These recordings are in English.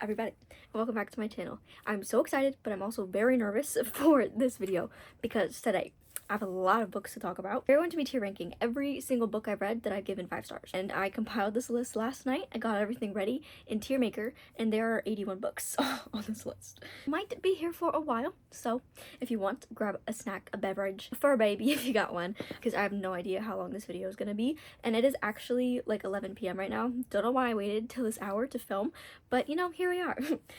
everybody, and welcome back to my channel. I'm so excited, but I'm also very nervous for this video because today I have a lot of books to talk about. We're going to be tier ranking every single book I've read that I've given 5 stars. And I compiled this list last night. I got everything ready in Tier Maker, and there are 81 books on this list. Might be here for a while, so if you want, grab a snack, a beverage, a fur baby if you got one, because I have no idea how long this video is going to be. And it is actually like 11 p.m. right now. Don't know why I waited till this hour to film, but you know, here we are.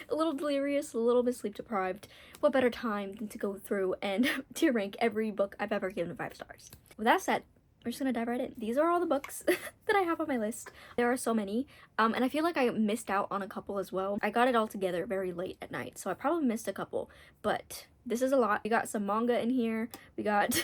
A little delirious, a little bit sleep deprived. What better time than to go through and tier rank every book I've ever given 5 stars. With that said, we're just gonna dive right in. These are all the books that I have on my list. There are so many, and I feel like I missed out on a couple as well. I got it all together very late at night, so I probably missed a couple, but this is a lot. We got some manga in here, we got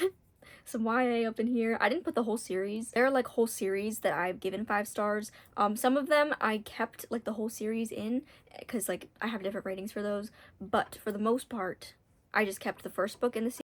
some YA up in here. I didn't put the whole series. There are like whole series that I've given 5 stars. Some of them I kept like the whole series in because like I have different ratings for those, but for the most part I just kept the first book in the series.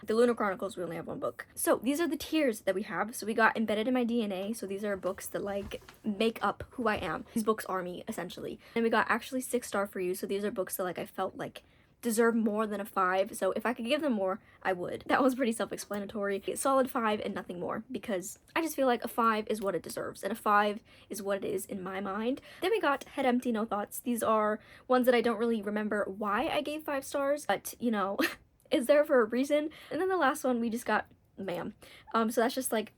The Lunar Chronicles, we only have 1 book. So these are the tiers that we have. So we got Embedded in My DNA. So these are books that like make up who I am. These books are me, essentially. And we got Actually 6 Star For You. So these are books that like I felt like deserve more than a 5. So if I could give them more, I would. That was pretty self-explanatory. Solid 5 and nothing more, because I just feel like a 5 is what it deserves, and a 5 is what it is in my mind. Then we got Head Empty, No Thoughts. These are ones that I don't really remember why I gave 5 stars, but you know, is there for a reason. And then the last one we just got Ma'am. So that's just like,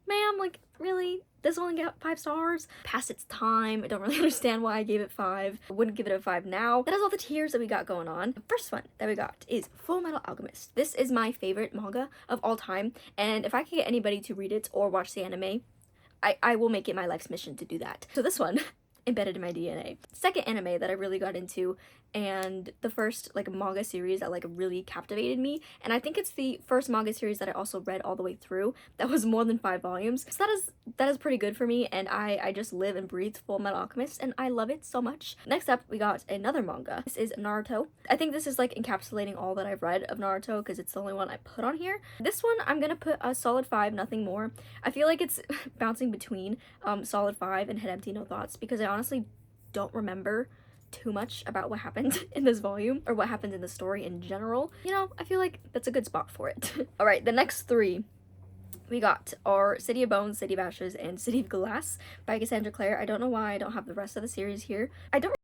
ma'am, like really? This only got 5 stars? Past its time. I don't really understand why I gave it 5. I wouldn't give it a 5 now. That is all the tiers that we got going on. The first one that we got is Full Metal Alchemist. This is my favorite manga of all time, and if I can get anybody to read it or watch the anime, I will make it my life's mission to do that. So this one, Embedded in My DNA. Second anime that I really got into, and the first like manga series that like really captivated me, and I think it's the first manga series that I also read all the way through that was more than 5 volumes. So that is pretty good for me, and I just live and breathe Full Metal Alchemist, and I love it so much. Next up, we got another manga. This is Naruto. I think this is like encapsulating all that I've read of Naruto because it's the only one I put on here. This one I'm gonna put a solid 5, nothing more. I feel like it's bouncing between solid 5 and Head Empty, No Thoughts, because I honestly don't remember too much about what happened in this volume or what happened in the story in general. You know, I feel like that's a good spot for it. All right, the next 3 we got are City of Bones, City of Ashes, and City of Glass by Cassandra Clare. I don't know why I don't have the rest of the series here. I don't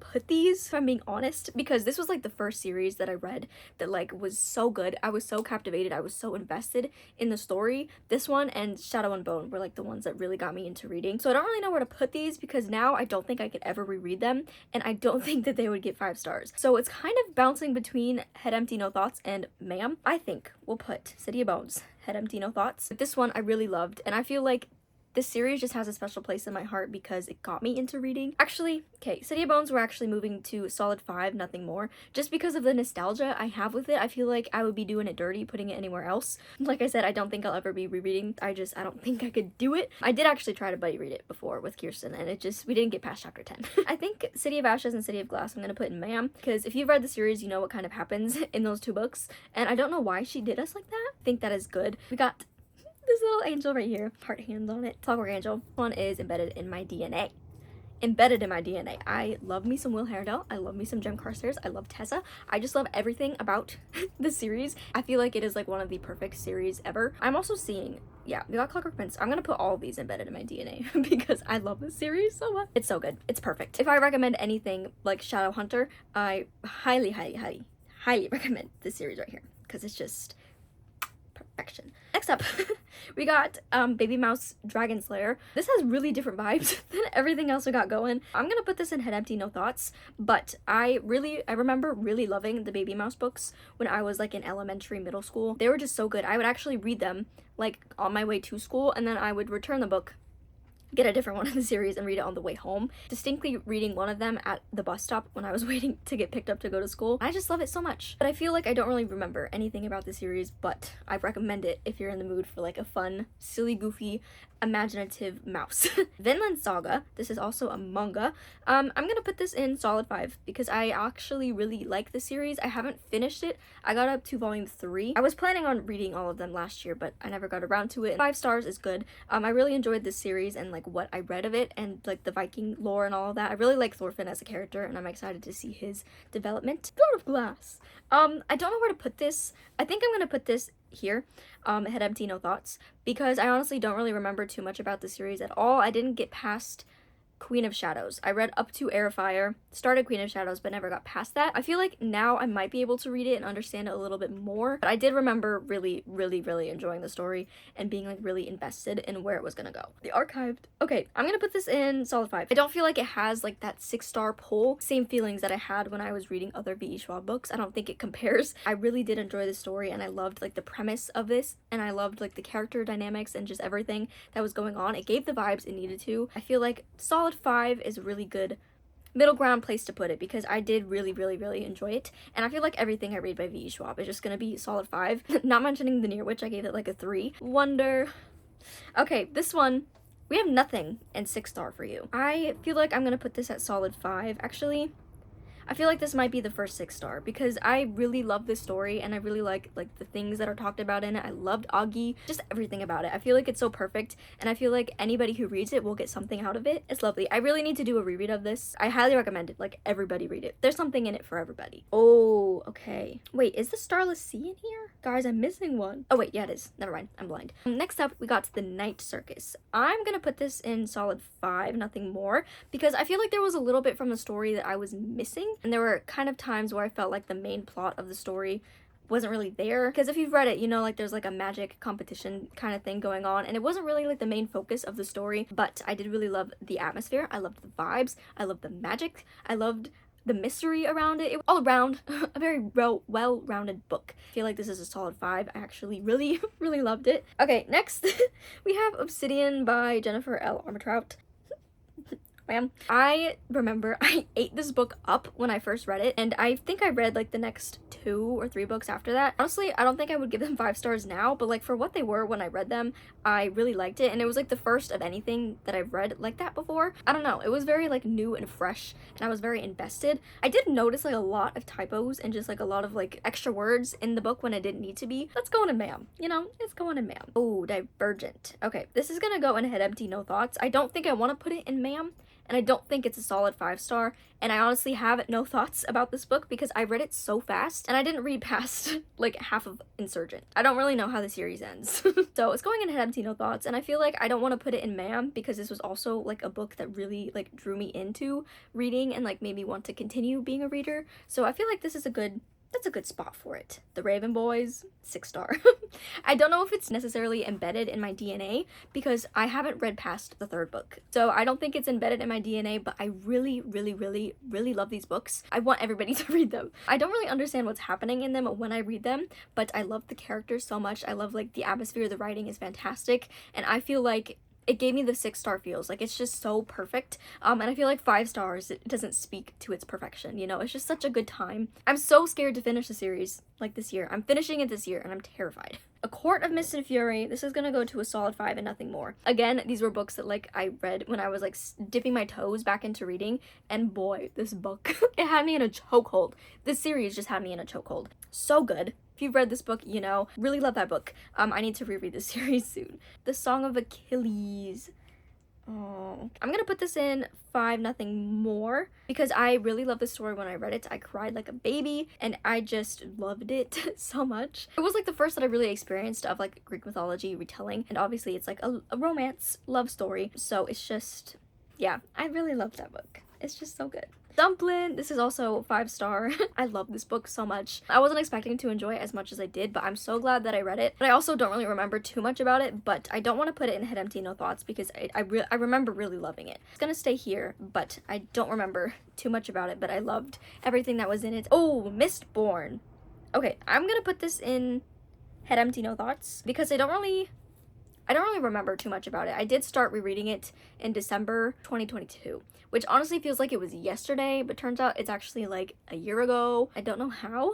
put these, if I'm being honest, because this was like the first series that I read that like was so good. I was so captivated, I was so invested in the story. This one and Shadow and Bone were like the ones that really got me into reading. So I don't really know where to put these because now I don't think I could ever reread them, and I don't think that they would get 5 stars. So it's kind of bouncing between Head Empty, No Thoughts and Ma'am. I think we'll put City of Bones, Head Empty, No Thoughts. But this one I really loved, and I feel like this series just has a special place in my heart because it got me into reading. Actually, okay, City of Bones we're actually moving to solid 5, nothing more. Just because of the nostalgia I have with it, I feel like I would be doing it dirty putting it anywhere else. Like I said, I don't think I'll ever be rereading. I don't think I could do it. I did actually try to buddy read it before with Kirsten, and we didn't get past chapter 10. I think City of Ashes and City of Glass I'm gonna put in Ma'am, because if you've read the series, you know what kind of happens in those 2 books, and I don't know why she did us like that. I think that is good. We got this little angel right here, heart hands on it. Clockwork Angel. This one is Embedded in My DNA. Embedded in My DNA. I love me some Will Herdell. I love me some Jem Carstairs. I love Tessa. I just love everything about the series. I feel like it is like one of the perfect series ever. I'm also seeing, yeah, we got Clockwork Prince. I'm gonna put all of these Embedded in My DNA because I love this series so much. It's so good. It's perfect. If I recommend anything like Shadowhunter, I highly, highly, highly, highly recommend this series right here because it's just perfection. Next up, we got Baby Mouse Dragon Slayer. This has really different vibes than everything else we got going. I'm gonna put this in Head Empty, No Thoughts, but I remember really loving the Baby Mouse books when I was like in elementary, middle school. They were just so good. I would actually read them like on my way to school, and then I would return the book, get a different one in the series, and read it on the way home. Distinctly reading one of them at the bus stop when I was waiting to get picked up to go to school. I just love it so much. But I feel like I don't really remember anything about the series, but I recommend it if you're in the mood for like a fun, silly, goofy, imaginative mouse. Vinland Saga. This is also a manga. I'm gonna put this in solid 5 because I actually really like the series. I haven't finished it. I got up to volume 3. I was planning on reading all of them last year, but I never got around to it. 5 stars is good. I really enjoyed this series and like like what I read of it and like the Viking lore and all of that. I really like Thorfinn as a character, and I'm excited to see his development. Throne of Glass. I don't know where to put this. I think I'm gonna put this here, Head Empty No Thoughts, because I honestly don't really remember too much about the series at all. I didn't get past Queen of Shadows. I read up to Airfire, started Queen of Shadows, but never got past that. I feel like now I might be able to read it and understand it a little bit more, but I did remember really, really, really enjoying the story and being like really invested in where it was gonna go. The Archived. Okay, I'm gonna put this in solid 5. I don't feel like it has like that 6-star pull. Same feelings that I had when I was reading other V.E. Schwab books. I don't think it compares. I really did enjoy the story, and I loved like the premise of this, and I loved like the character dynamics and just everything that was going on. It gave the vibes it needed to. I feel like solid 5 is a really good middle ground place to put it, because I did really, really, really enjoy it, and I feel like everything I read by V.E. Schwab is just gonna be solid 5. Not mentioning The Near Witch, I gave it like a 3. Wonder. Okay, this one, we have nothing in 6-star for you. I feel like I'm gonna put this at solid 5, actually. I feel like this might be the first 6-star, because I really love this story, and I really like the things that are talked about in it. I loved Augie, just everything about it. I feel like it's so perfect, and I feel like anybody who reads it will get something out of it. It's lovely. I really need to do a reread of this. I highly recommend it. Like, everybody read it. There's something in it for everybody. Oh, okay. Wait, is the Starless Sea in here? Guys, I'm missing one. Oh wait, yeah, it is. Never mind, I'm blind. Next up, we got The Night Circus. I'm gonna put this in solid 5, nothing more, because I feel like there was a little bit from the story that I was missing. And there were kind of times where I felt like the main plot of the story wasn't really there. Because if you've read it, you know, like there's like a magic competition kind of thing going on, and it wasn't really like the main focus of the story, but I did really love the atmosphere. I loved the vibes. I loved the magic. I loved the mystery around it. All around a very well-rounded book. I feel like this is a solid 5. I actually really, really loved it. Okay, next we have Obsidian by Jennifer L. Armentrout. I remember I ate this book up when I first read it, and I think I read like the next 2 or 3 books after that. Honestly, I don't think I would give them 5 stars now, but like for what they were when I read them, I really liked it, and it was like the first of anything that I've read like that before. I don't know, it was very like new and fresh, and I was very invested. I did notice like a lot of typos and just like a lot of like extra words in the book when it didn't need to be. That's going in ma'am, you know, it's going in ma'am. Oh, Divergent. Okay, this is gonna go in Head Empty No Thoughts. I don't think I want to put it in ma'am, and I don't think it's a solid 5-star, and I honestly have no thoughts about this book because I read it so fast, and I didn't read past like half of Insurgent. I don't really know how the series ends. So it's going in Head Empty No Thoughts, and I feel like I don't want to put it in ma'am because this was also like a book that really like drew me into reading and like made me want to continue being a reader. So I feel like this is that's a good spot for it. The Raven Boys, 6-star. I don't know if it's necessarily embedded in my DNA because I haven't read past the 3rd book. So I don't think it's embedded in my DNA, but I really, really, really, really love these books. I want everybody to read them. I don't really understand what's happening in them when I read them, but I love the characters so much. I love like the atmosphere, the writing is fantastic, and I feel like it gave me the 6-star feels. Like, it's just so perfect. And I feel like 5 stars, it doesn't speak to its perfection, you know? It's just such a good time. I'm so scared to finish the series, like, this year. I'm finishing it this year, and I'm terrified. A Court of Mist and Fury, this is gonna go to a solid 5 and nothing more. Again, these were books that, like, I read when I was, like, dipping my toes back into reading, and boy, this book, it had me in a chokehold. This series just had me in a chokehold. So good. If you've read this book, you know, really love that book. I need to reread this series soon. The Song of Achilles. Oh, I'm gonna put this in 5 nothing more because I really loved the story when I read it. I cried like a baby and I just loved it so much. It was like the first that I really experienced of like Greek mythology retelling, and obviously it's like a romance love story, so it's just, yeah, I really loved that book. It's just so good. Dumplin', this is also 5-star. I love this book so much. I wasn't expecting to enjoy it as much as I did, but I'm so glad that I read it. But I also don't really remember too much about it, but I don't want to put it in Head Empty No Thoughts because I remember really loving it. It's gonna stay here, but I don't remember too much about it, but I loved everything that was in it. Oh, Mistborn. Okay, I'm gonna put this in Head Empty No Thoughts because I don't really remember too much about it. I did start rereading it in December 2022, which honestly feels like it was yesterday, but turns out it's actually like a year ago. I don't know how.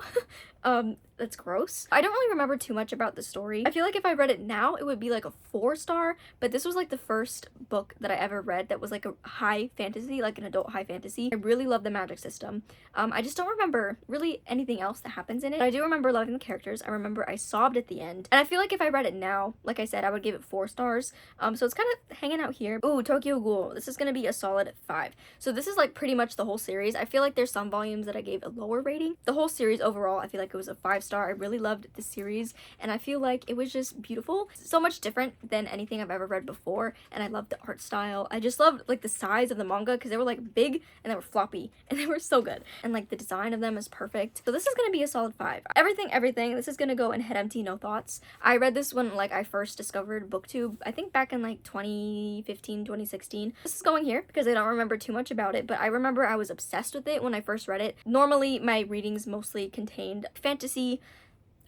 that's gross. I don't really remember too much about the story. I feel like if I read it now, it would be like a 4-star, but this was like the first book that I ever read that was like a high fantasy, like an adult high fantasy. I really love the magic system. I just don't remember really anything else that happens in it. But I do remember loving the characters. I remember I sobbed at the end. And I feel like if I read it now, like I said, I would give it 4 stars. So it's kind of hanging out here. Ooh, Tokyo Ghoul. This is gonna be a solid 5. So this is like pretty much the whole series. I feel like there's some volumes that I gave a lower rating. The whole series overall, I feel like it was a 5-star. I really loved the series, and I feel like it was just beautiful. So much different than anything I've ever read before, and I loved the art style. I just loved like the size of the manga because they were like big and they were floppy and they were so good, and like the design of them is perfect. So this is gonna be a solid 5. Everything. This is gonna go in head empty, no thoughts. I read this when like I first discovered BookTube, I think back in like 2015, 2016. This is going here because I don't remember too much about it, but I remember I was obsessed with it when I first read it. Normally my readings mostly contained fantasy,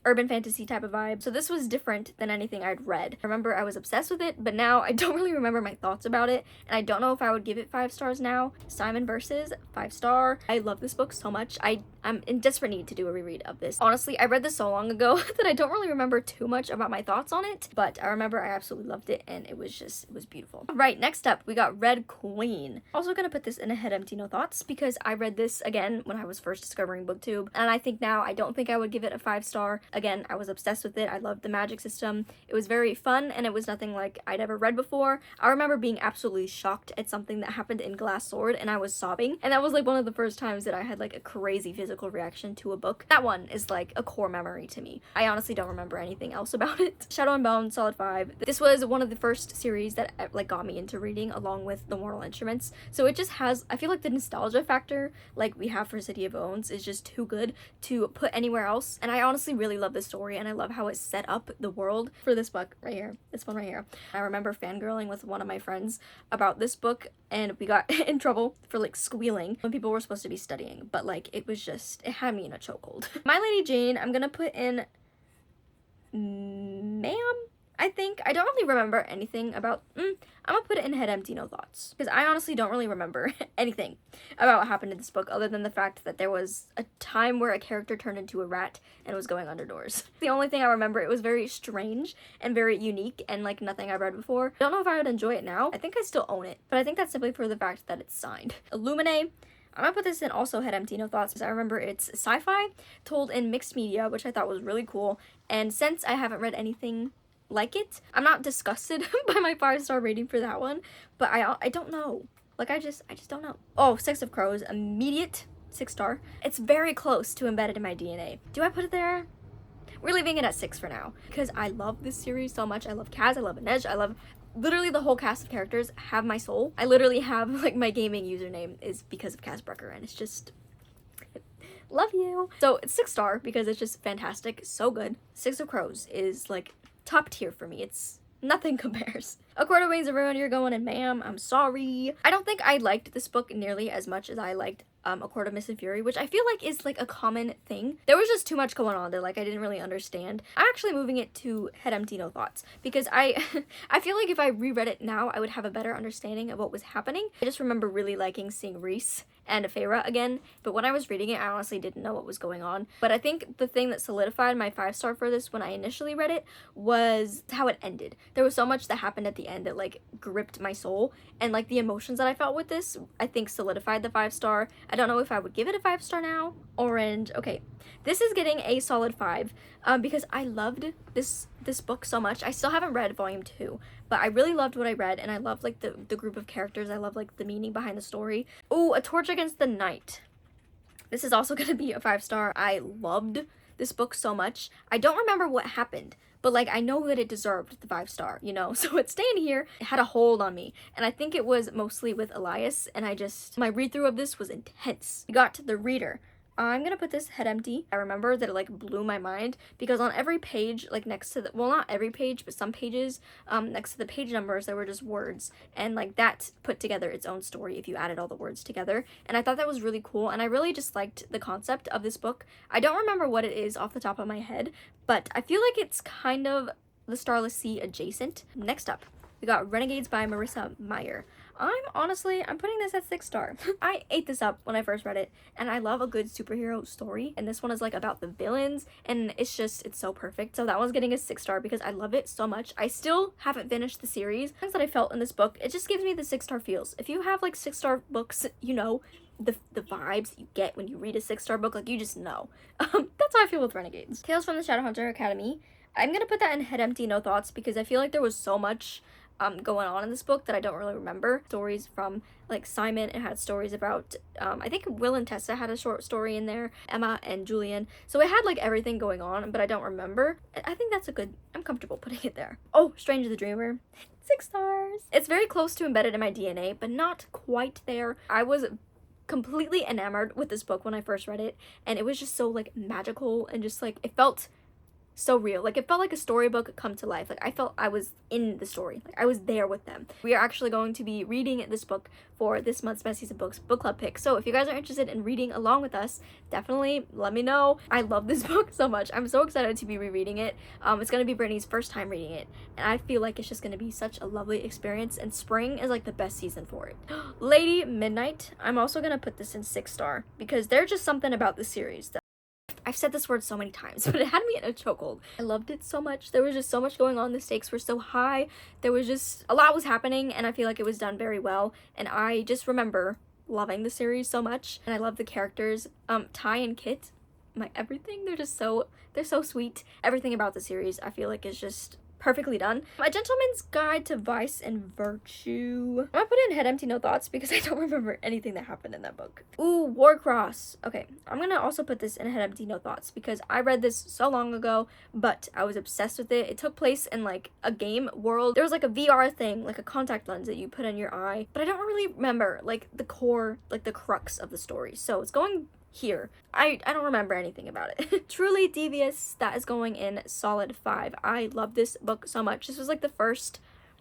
urban fantasy type of vibe, so this was different than anything I'd read. I remember I was obsessed with it, but now I don't really remember my thoughts about it, and I don't know if I would give it 5 stars now. Simon Versus, 5-star. I love this book so much. I'm in desperate need to do a reread of this. Honestly, I read this so long ago that I don't really remember too much about my thoughts on it, but I remember I absolutely loved it, and it was beautiful. Right, next up, we got Red Queen. Also gonna put this in a head empty, no thoughts, because I read this again when I was first discovering BookTube, and I think now I don't think I would give it a 5-star. Again, I was obsessed with it. I loved the magic system. It was very fun, and it was nothing like I'd ever read before. I remember being absolutely shocked at something that happened in Glass Sword, and I was sobbing, and that was like one of the first times that I had like a crazy physical reaction to a book. That one is like a core memory to me. I honestly don't remember anything else about it. Shadow and Bone, solid 5. This was one of the first series that like got me into reading, along with The Mortal Instruments. So it just has, I feel like the nostalgia factor like we have for City of Bones is just too good to put anywhere else, and I honestly really love this story, and I love how it set up the world for this book right here. This one right here. I remember fangirling with one of my friends about this book, and we got in trouble for like squealing when people were supposed to be studying, but like it had me in a chokehold. My Lady Jane, I'm gonna put in ma'am, I think. I don't really remember anything about I'm gonna put it in head empty, no thoughts, because I honestly don't really remember anything about what happened in this book other than the fact that there was a time where a character turned into a rat and was going under doors. The only thing I remember, it was very strange and very unique and like nothing I've read before. I don't know if I would enjoy it now. I think I still own it, but I think that's simply for the fact that it's signed. Illuminae, I'm gonna put this in also head empty, no thoughts, because I remember it's sci-fi told in mixed media, which I thought was really cool, and since I haven't read anything like it, I'm not disgusted by my 5-star rating for that one, but I don't know. Like I just don't know. Oh, Six of Crows, immediate 6-star. It's very close to embedded in my DNA. Do I put it there? We're leaving it at 6 for now, because I love this series so much. I love Kaz, I love Inej, I love literally the whole cast of characters have my soul. I literally have like my gaming username is because of Kaz Brecker, and it's just love you. So it's 6-star because it's just fantastic, so good. Six of Crows is like top tier for me. It's nothing compares. A Court of Wings of Ruin, you're going in ma'am. I'm sorry. I don't think I liked this book nearly as much as I liked A Court of Mist and Fury, which I feel like is like a common thing. There was just too much going on that like I didn't really understand. I'm actually moving it to head empty, no thoughts, because I feel like if I reread it now, I would have a better understanding of what was happening. I just remember really liking seeing Reese and Feyre again, but when I was reading it, I honestly didn't know what was going on. But I think the thing that solidified my 5-star for this when I initially read it was how it ended. There was so much that happened at the end that like gripped my soul, and like the emotions that I felt with this, I think solidified the 5-star. I don't know if I would give it a 5-star now. Orange, okay. This is getting a solid 5 because I loved this book so much. I still haven't read volume 2, but I really loved what I read, and I loved like the group of characters. I love like the meaning behind the story. Oh, A Torch Against the Night. This is also gonna be a 5-star. I loved this book so much. I don't remember what happened, but like I know that it deserved the 5-star, you know, so it's staying here. It had a hold on me, and I think it was mostly with Elias, and my read-through of this was intense. We got to The Reader. I'm gonna put this head empty. I remember that it like blew my mind because on every page, like next to the, well, not every page, but some pages, next to the page numbers, there were just words, and like that put together its own story if you added all the words together, and I thought that was really cool, and I really just liked the concept of this book. I don't remember what it is off the top of my head, but I feel like it's kind of the Starless Sea adjacent. Next up, we got Renegades by Marissa Meyer. I'm putting this at 6-star. I ate this up when I first read it, and I love a good superhero story, and this one is like about the villains, and it's so perfect. So that one's getting a 6-star because I love it so much. I still haven't finished the series. Things that I felt in this book, it just gives me the 6-star feels. If you have like 6-star books, you know the vibes you get when you read a 6-star book, like you just know. That's how I feel with Renegades. Tales from the Shadowhunter Academy. I'm gonna put that in head empty, no thoughts, because I feel like there was so much going on in this book that I don't really remember. Stories from like Simon, it had stories about I think Will and Tessa had a short story in there, Emma and Julian, so it had like everything going on, but I don't remember. I think that's I'm comfortable putting it there. Oh, Stranger the Dreamer, 6 stars. It's very close to embedded in my DNA, but not quite there. I was completely enamored with this book when I first read it, and it was just so like magical, and just like it felt so real. Like it felt like a storybook come to life. Like I felt I was in the story, like I was there with them. We are actually going to be reading this book for this month's Best Season Books book club pick, so if you guys are interested in reading along with us, definitely let me know. I love this book so much. I'm so excited to be rereading it. It's gonna be Brittany's first time reading it, and I feel like it's just gonna be such a lovely experience, and spring is like the best season for it. Lady Midnight, I'm also gonna put this in 6-star because there's just something about this series that I've said this word so many times, but it had me in a chokehold. I loved it so much. There was just so much going on. The stakes were so high. There was just a lot was happening, and I feel like it was done very well. And I just remember loving the series so much. And I love the characters. Ty and Kit, my everything. They're so sweet. Everything about the series I feel like is just perfectly done. A Gentleman's Guide to Vice and Virtue. I'm gonna put it in head empty, no thoughts, because I don't remember anything that happened in that book. Ooh, Warcross. Okay, I'm gonna also put this in head empty, no thoughts, because I read this so long ago, but I was obsessed with it. It took place in like a game world. There was like a VR thing, like a contact lens that you put on your eye, but I don't really remember like the core, like the crux of the story. So it's going here. I don't remember anything about it. Truly Devious, that is going in solid 5. I love this book so much. This was like the first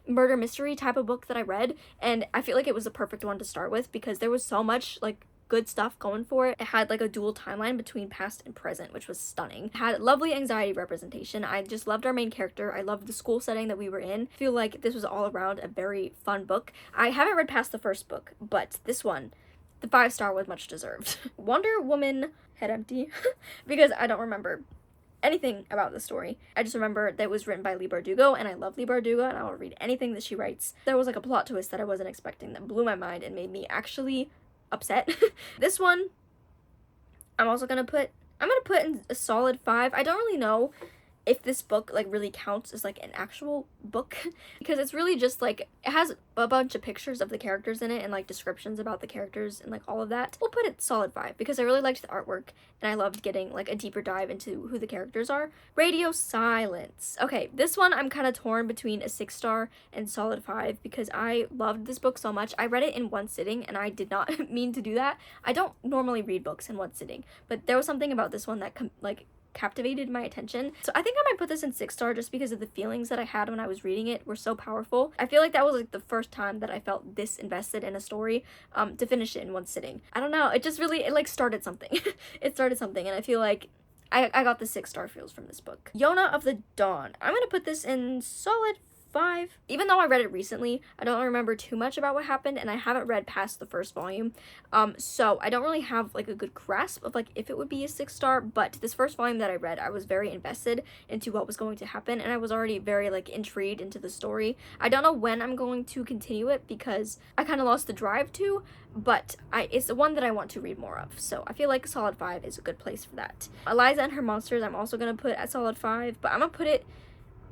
murder mystery type of book that I read, and I feel like it was the perfect one to start with because there was so much like good stuff going for it. It had like a dual timeline between past and present, which was stunning. It had lovely anxiety representation. I just loved our main character. I loved the school setting that we were in. I feel like this was all around a very fun book. I haven't read past the first book, but this one, the 5-star was much deserved. Wonder Woman, head empty, because I don't remember anything about the story. I just remember that it was written by Leigh Bardugo, and I love Leigh Bardugo, and I will read anything that she writes. There was like a plot twist that I wasn't expecting that blew my mind and made me actually upset. This one, I'm gonna put in a solid 5. I don't really know if this book like really counts as like an actual book because it's really just like it has a bunch of pictures of the characters in it and like descriptions about the characters and like all of that. We'll put it solid 5 because I really liked the artwork and I loved getting like a deeper dive into who the characters are. Radio Silence. Okay, this one I'm kind of torn between a 6-star and solid 5 because I loved this book so much. I read it in one sitting and I did not mean to do that. I don't normally read books in one sitting, but there was something about this one that captivated my attention. So I think I might put this in 6-star just because of the feelings that I had when I was reading it were so powerful. I feel like that was like the first time that I felt this invested in a story to finish it in one sitting. I don't know, it just really, it like started something. It started something, and I feel like I got the 6-star feels from this book. Yona of the Dawn. I'm gonna put this in solid 5. Even though I read it recently, I don't remember too much about what happened, and I haven't read past the first volume, so I don't really have like a good grasp of like if it would be a 6-star. But this first volume that I read, I was very invested into what was going to happen, and I was already very like intrigued into the story. I don't know when I'm going to continue it because I kind of lost the drive to, but it's the one that I want to read more of, so I feel like solid 5 is a good place for that. Eliza and Her Monsters, I'm also gonna put at solid 5, but I'm gonna put it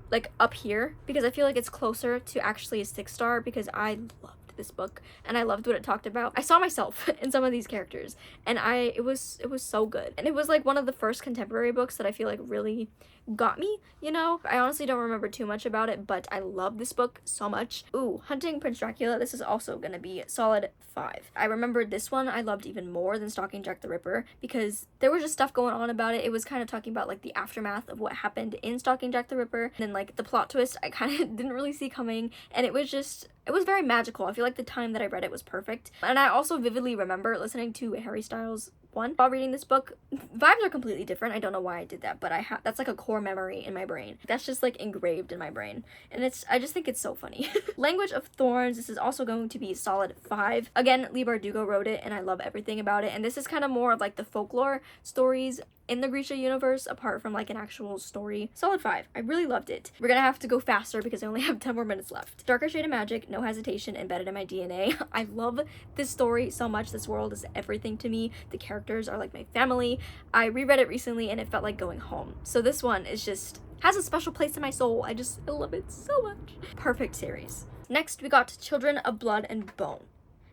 like up here because I feel like it's closer to actually a 6-star because I loved this book and I loved what it talked about. I saw myself in some of these characters, and it was so good, and it was like one of the first contemporary books that I feel like really got me, you know. I honestly don't remember too much about it, but I love this book so much. Ooh, Hunting Prince Dracula, this is also gonna be solid 5. I remembered this one I loved even more than Stalking Jack the Ripper because there was just stuff going on about it. It was kind of talking about like the aftermath of what happened in Stalking Jack the Ripper, and then like the plot twist I kind of didn't really see coming, and it was very magical. I feel like the time that I read it was perfect, and I also vividly remember listening to Harry Styles' 1. While reading this book, vibes are completely different. I don't know why I did that, but that's like a core memory in my brain. That's just like engraved in my brain. And I just think it's so funny. Language of Thorns, this is also going to be solid 5. Again, Lee Bardugo wrote it and I love everything about it. And this is kind of more of like the folklore stories in the Grisha universe apart from like an actual story. Solid 5. I really loved it. We're gonna have to go faster because I only have 10 more minutes left. Darker Shade of Magic, no hesitation, embedded in my DNA. I love this story so much. This world is everything to me. The characters are like my family. I reread it recently and it felt like going home. So this one is just has a special place in my soul. I love it so much. Perfect series. Next, we got Children of Blood and Bone.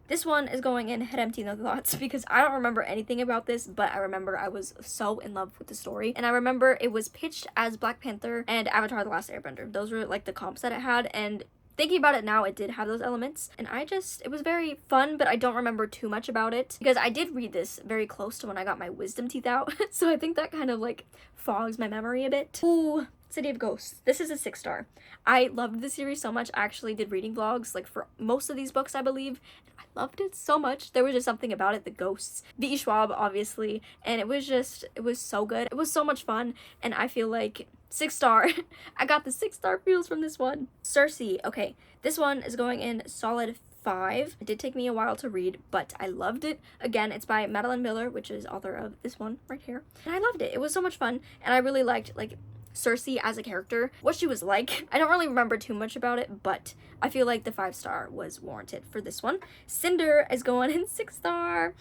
This one is going in head empty, no thoughts, because I don't remember anything about this, but I remember I was so in love with the story. And I remember it was pitched as Black Panther and Avatar: The Last Airbender. Those were like the comps that it had, and thinking about it now, it did have those elements. And it was very fun, but I don't remember too much about it, because I did read this very close to when I got my wisdom teeth out. So I think that kind of like fogs my memory a bit. Ooh. City of Ghosts. This is a 6 star. I loved the series so much. I actually did reading vlogs like for most of these books, I believe. And I loved it so much. There was just something about it. The ghosts. V.E. Schwab, obviously. And it was so good. It was so much fun. And I feel like 6 star. I got the 6 star feels from this one. Circe. Okay. This one is going in solid 5. It did take me a while to read, but I loved it. Again, it's by Madeline Miller, which is author of this one right here. And I loved it. It was so much fun. And I really liked like Circe as a character, what she was like. I don't really remember too much about it, but I feel like the 5 star was warranted for this one. Cinder is going in 6 star.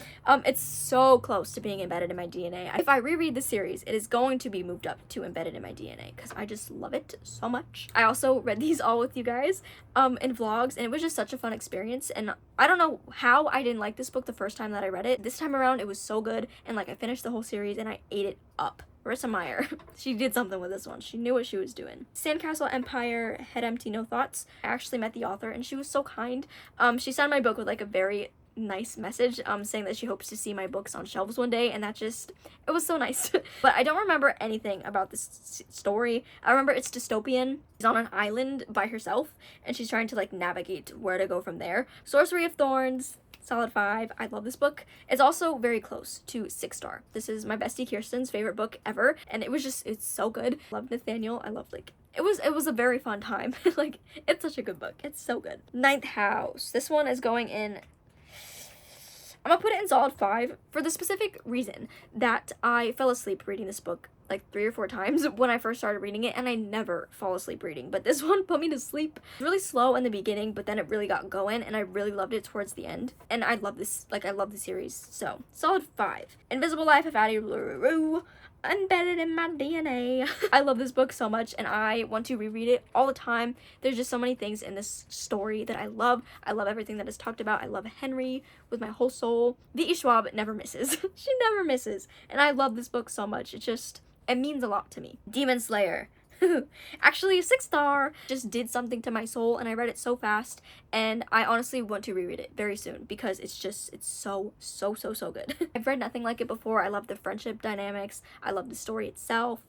It's so close to being embedded in my DNA. If I reread the series, it is going to be moved up to embedded in my DNA because I just love it so much. I also read these all with you guys in vlogs, and it was just such a fun experience. And I don't know how I didn't like this book the first time that I read it. This time around, it was so good, and like I finished the whole series and I ate it up. Marissa Meyer, she did something with this one. She knew what she was doing. Sandcastle Empire, Head Empty, No Thoughts. I actually met the author and she was so kind. She signed my book with like a very nice message saying that she hopes to see my books on shelves one day, and it was so nice. But I don't remember anything about this story. I remember it's dystopian. She's on an island by herself and she's trying to like navigate where to go from there. Sorcery of Thorns, solid 5. I love this book. It's also very close to 6 star. This is my bestie Kirsten's favorite book ever, and it's so good. I love Nathaniel. I love like it was a very fun time. Like it's such a good book. It's so good. Ninth House. This one is going in, I'm gonna put it in solid 5 for the specific reason that I fell asleep reading this book like 3 or 4 times when I first started reading it, and I never fall asleep reading, but this one put me to sleep. It was really slow in the beginning, but then it really got going and I really loved it towards the end. And I love this, like I love the series. So solid 5. Invisible Life of Addie LaRue, embedded in my DNA. I love this book so much and I want to reread it all the time. There's just so many things in this story that I love. I love everything that is talked about. I love Henry with my whole soul. V.E. Schwab never misses. She never misses. And I love this book so much. It means a lot to me. Demon Slayer. Actually, 6 star. Just did something to my soul and I read it so fast, and I honestly want to reread it very soon because it's so good. I've read nothing like it before. I love the friendship dynamics. I love the story itself.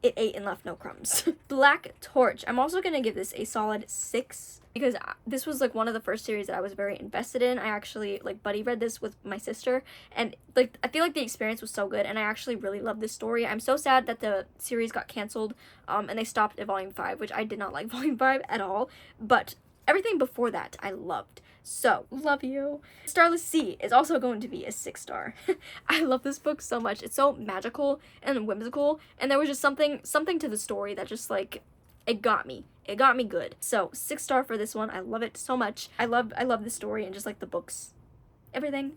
It ate and left no crumbs. Black Torch. I'm also gonna give this a solid 6 because this was like one of the first series that I was very invested in. I actually like buddy read this with my sister, and like I feel like the experience was so good and I actually really loved this story. I'm so sad that the series got canceled and they stopped at volume 5, which I did not like volume 5 at all, but everything before that I loved. So, love you. Starless Sea is also going to be a 6 star. I love this book so much. It's so magical and whimsical, and there was just something to the story that just like it got me. It got me good. So 6 star for this one. I love it so much. I love the story and just like the books. Everything,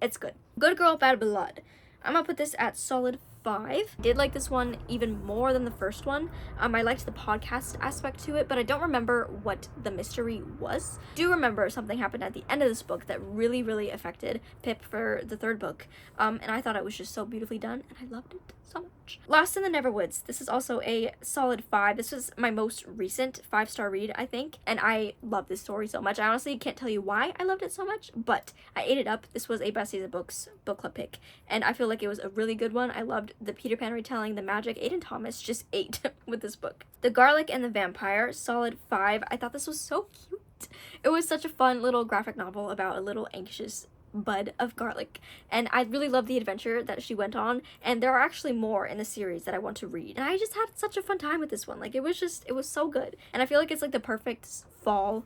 it's good. Good Girl, Bad Blood. I'm gonna put this at solid 5. Did like this one even more than the first one. I liked the podcast aspect to it, but I don't remember what the mystery was. Do remember something happened at the end of this book that really affected Pip for the 3rd book, and I thought it was just so beautifully done and I loved it so much. Lost in the Neverwoods. This is also a solid 5. This was my most recent 5-star read, I think, and I love this story so much. I honestly can't tell you why I loved it so much, but I ate it up. This was a Besties of Books book club pick, and I feel like it was a really good one. I loved the Peter Pan retelling, the magic. Aiden Thomas just ate with this book. The Garlic and the Vampire, solid 5. I thought this was so cute. It was such a fun little graphic novel about a little anxious bud of garlic, and I really love the adventure that she went on, and there are actually more in the series that I want to read, and I just had such a fun time with this one. Like, it was so good, and I feel like it's like the perfect fall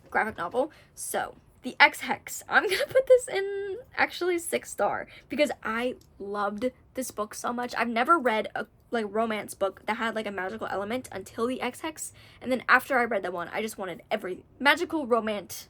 graphic novel. So the X-Hex, I'm gonna put this in actually 6-star because I loved this book so much. I've never read a like romance book that had like a magical element until the X-Hex, and then after I read that one, I just wanted every magical romance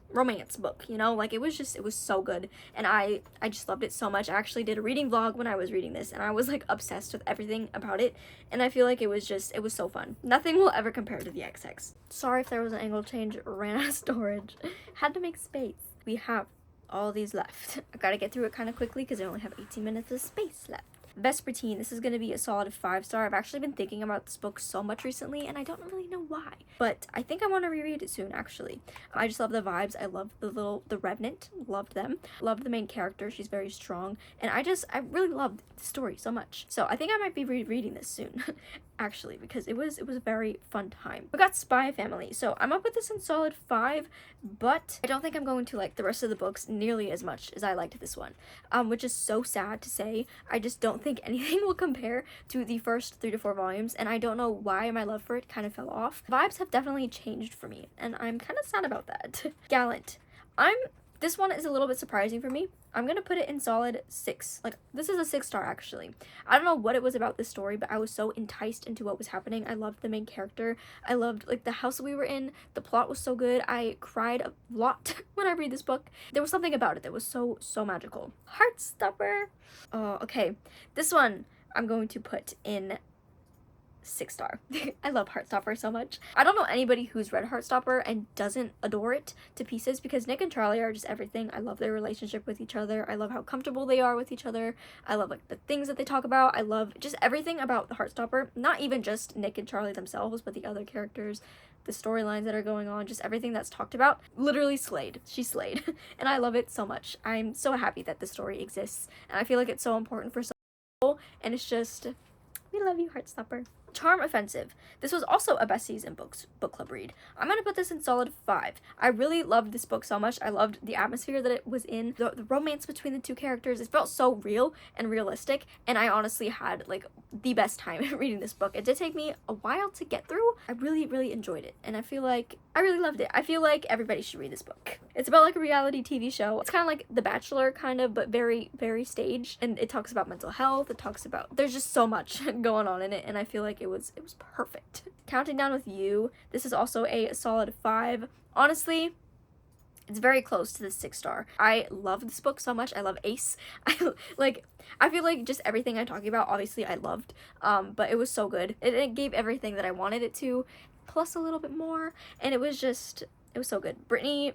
book, you know? Like, it was so good, and I just loved it so much. I actually did a reading vlog when I was reading this, and I was like obsessed with everything about it, and I feel like it was so fun. Nothing will ever compare to the X-Hex. Sorry if there was an angle change, ran out of storage. Had to make space. We have all these left. I gotta get through it kind of quickly because I only have 18 minutes of space left. Vespertine, this is going to be a solid 5-star. I've actually been thinking about this book so much recently, and I don't really know why, but I think I want to reread it soon, actually. I just love the vibes. I love the Revenant, loved them. Loved the main character, she's very strong, and I really loved the story so much. So I think I might be rereading this soon, actually, because it was a very fun time. We got Spy Family, so I'm up with this in solid 5, but I don't think I'm going to like the rest of the books nearly as much as I liked this one, which is so sad to say. I just don't think anything will compare to the first 3 to 4 volumes, and I don't know why my love for it kind of fell off. Vibes have definitely changed for me, and I'm kind of sad about that. Gallant. This one is a little bit surprising for me. I'm gonna put it in solid 6. Like, this is a 6-star actually. I don't know what it was about this story, but I was so enticed into what was happening. I loved the main character. I loved like the house that we were in. The plot was so good. I cried a lot when I read this book. There was something about it that was so magical. Heartstopper. Oh, okay. This one I'm going to put in 6-star. I love Heartstopper so much. I don't know anybody who's read Heartstopper and doesn't adore it to pieces, because Nick and Charlie are just everything. I love their relationship with each other. I love how comfortable they are with each other. I love like the things that they talk about. I love just everything about the Heartstopper. Not even just Nick and Charlie themselves, but the other characters, the storylines that are going on, just everything that's talked about. Literally slayed. She slayed. And I love it so much. I'm so happy that this story exists, and I feel like it's so important for some people, and it's just, we love you, Heartstopper. Charm Offensive. This was also a best season book club read. I'm gonna put this in solid 5. I really loved this book so much. I loved the atmosphere that it was in, the romance between the two characters. It felt so real and realistic, and I honestly had like the best time reading this book. It did take me a while to get through. I really enjoyed it, and I feel like I really loved it. I feel like everybody should read this book. It's about like a reality TV show. It's kind of like The Bachelor, kind of, but very staged, and it talks about mental health. It talks about, there's just so much going on in it, and I feel like it was perfect. Counting Down with You. This is also a solid 5. Honestly, it's very close to the 6-star. I love this book so much. I love Ace. I feel like just everything I'm talking about, obviously I loved, but it was so good. It gave everything that I wanted it to, plus a little bit more, and it was so good. Brittany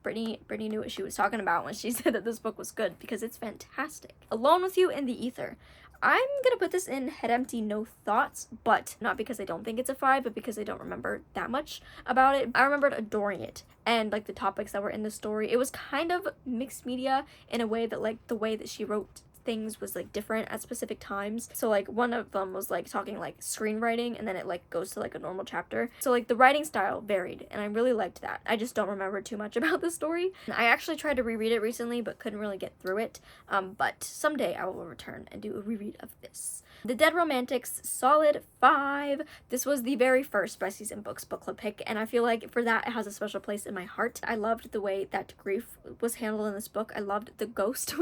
knew what she was talking about when she said that this book was good, because it's fantastic. Alone with You in the Ether. I'm gonna put this in Head Empty, No Thoughts, but not because I don't think it's a 5, but because I don't remember that much about it. I remembered adoring it, and like the topics that were in the story. It was kind of mixed media in a way that like the way that she wrote things was like different at specific times. So like one of them was like talking like screenwriting, and then it like goes to like a normal chapter. So like the writing style varied, and I really liked that. I just don't remember too much about the story. I actually tried to reread it recently, but couldn't really get through it. But someday I will return and do a reread of this. The Dead Romantics, solid 5. This was the very first Best Season Books book club pick, and I feel like for that it has a special place in my heart. I loved the way that grief was handled in this book. I loved the ghost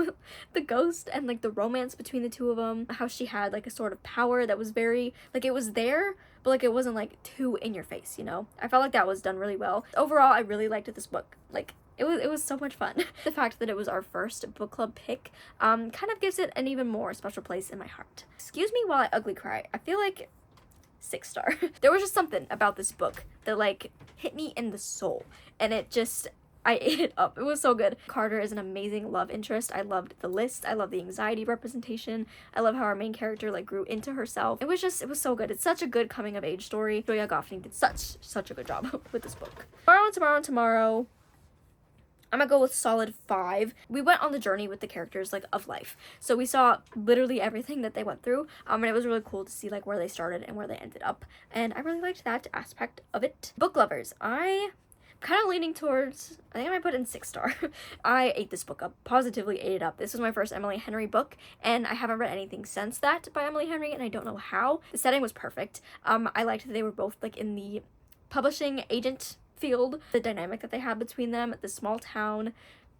and like the romance between the two of them, how she had like a sort of power that was very like, it was there, but like it wasn't like too in your face, you know? I felt like that was done really well. Overall, I really liked this book. Like, it was so much fun. The fact that it was our first book club pick kind of gives it an even more special place in my heart. Excuse me while I ugly cry. I feel like 6-star. There was just something about this book that like hit me in the soul, and I ate it up. It was so good. Carter is an amazing love interest. I loved the list. I love the anxiety representation. I love how our main character like grew into herself. It was so good. It's such a good coming of age story. Joya Goffney did such a good job with this book. Tomorrow. I'm gonna go with solid 5. We went on the journey with the characters like of life, so we saw literally everything that they went through, and it was really cool to see like where they started and where they ended up, and I really liked that aspect of it. Book lovers, kind of leaning towards, I think I might put in 6-star. I ate this book up, positively ate it up. This was my first Emily Henry book, and I haven't read anything since that by Emily Henry, and I don't know how. The setting was perfect. I liked that they were both like in the publishing agent field. The dynamic that they had between them, the small town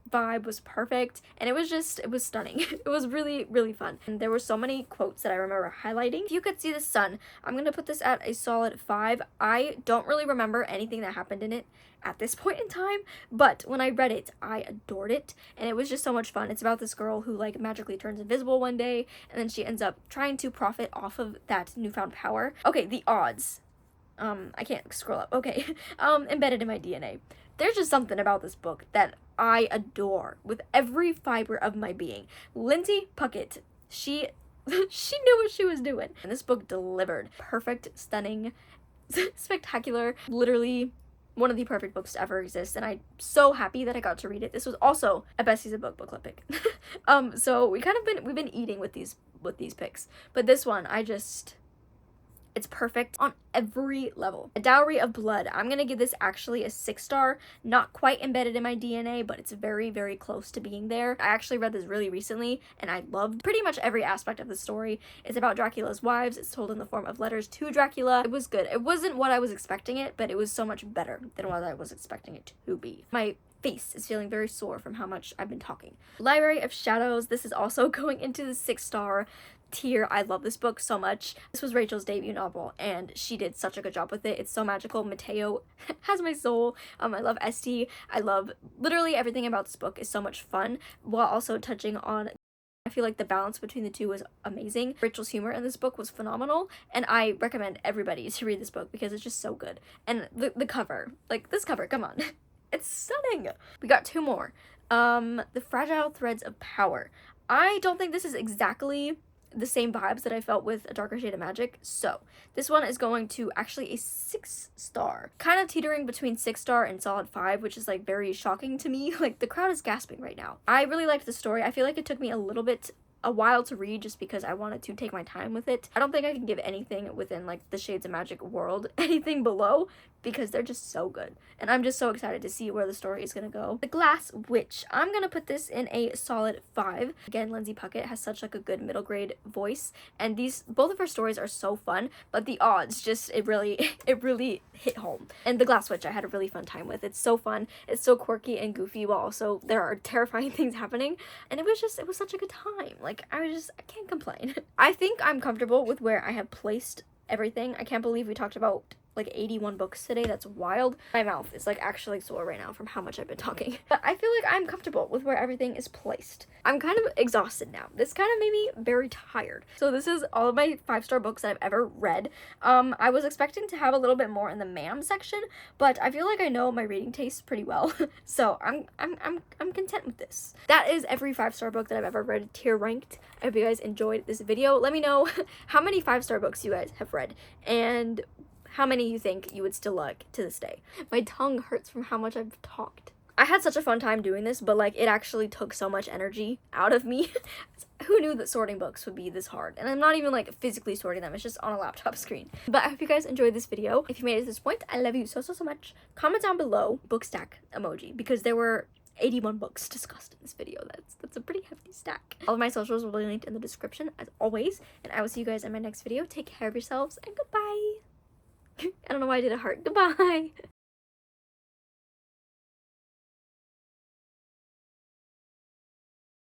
vibe was perfect, and it was stunning. It was really, really fun, and there were so many quotes that I remember highlighting. If You Could See the Sun, I'm gonna put this at a solid 5. I don't really remember anything that happened in it at this point in time, but when I read it, I adored it, and it was just so much fun. It's about this girl who like magically turns invisible one day, and then she ends up trying to profit off of that newfound power. Okay, the odds. I can't scroll up. Okay. Embedded in my DNA. There's just something about this book that I adore with every fiber of my being. Lindsay Puckett, she knew what she was doing. And this book delivered. Perfect, stunning, spectacular, literally one of the perfect books to ever exist, and I'm so happy that I got to read it. This was also a best season book club pick. So we've been eating with these picks. But this one, it's perfect on every level. A Dowry of Blood. I'm gonna give this actually a 6-star. Not quite embedded in my DNA, but it's very, very close to being there. I actually read this really recently, and I loved pretty much every aspect of the story. It's about Dracula's wives. It's told in the form of letters to Dracula. It was good. It wasn't what I was expecting it, but it was so much better than what I was expecting it to be. My face is feeling very sore from how much I've been talking. Library of Shadows. This is also going into the 6-star tier. I love this book so much. This was Rachel's debut novel, and she did such a good job with it. It's so magical. Mateo has my soul. I love Esty. I love literally everything about this book is so much fun, while also touching on, I feel like the balance between the two was amazing. Rachel's humor in this book was phenomenal, and I recommend everybody to read this book because it's just so good. And the cover, like this cover, come on. It's stunning. We got 2 more. The Fragile Threads of Power. I don't think this is exactly the same vibes that I felt with A Darker Shade of Magic, so this one is going to actually a 6-star. Kind of teetering between 6-star and solid 5, which is like very shocking to me. Like, the crowd is gasping right now. I really liked the story. I feel like it took me a while to read just because I wanted to take my time with it. I don't think I can give anything within like the Shades of Magic world anything below, because they're just so good, and I'm just so excited to see where the story is gonna go. The Glass Witch, I'm gonna put this in a solid 5. Again, Lindsay Puckett has such like a good middle grade voice, and both of her stories are so fun, but the odds just it really hit home. And The Glass Witch I had a really fun time with. It's so fun, it's so quirky and goofy, while also there are terrifying things happening, and it was such a good time. Like, I can't complain. I think I'm comfortable with where I have placed everything. I can't believe we talked about like 81 books today. That's wild. My mouth is like actually sore right now from how much I've been talking. But I feel like I'm comfortable with where everything is placed. I'm kind of exhausted now. This kind of made me very tired. So this is all of my 5-star books that I've ever read. I was expecting to have a little bit more in the ma'am section, but I feel like I know my reading tastes pretty well. So I'm content with this. That is every 5-star book that I've ever read tier ranked. I hope you guys enjoyed this video. Let me know how many 5-star books you guys have read, and how many you think you would still like to this day. My tongue hurts from how much I've talked. I had such a fun time doing this, but like it actually took so much energy out of me. Who knew that sorting books would be this hard? And I'm not even like physically sorting them, it's just on a laptop screen. But I hope you guys enjoyed this video. If you made it to this point, I love you so much. Comment down below book stack emoji, because there were 81 books discussed in this video. That's a pretty hefty stack. All of my socials will be linked in the description as always, and I will see you guys in my next video. Take care of yourselves, and goodbye. I don't know why I did a heart. Goodbye.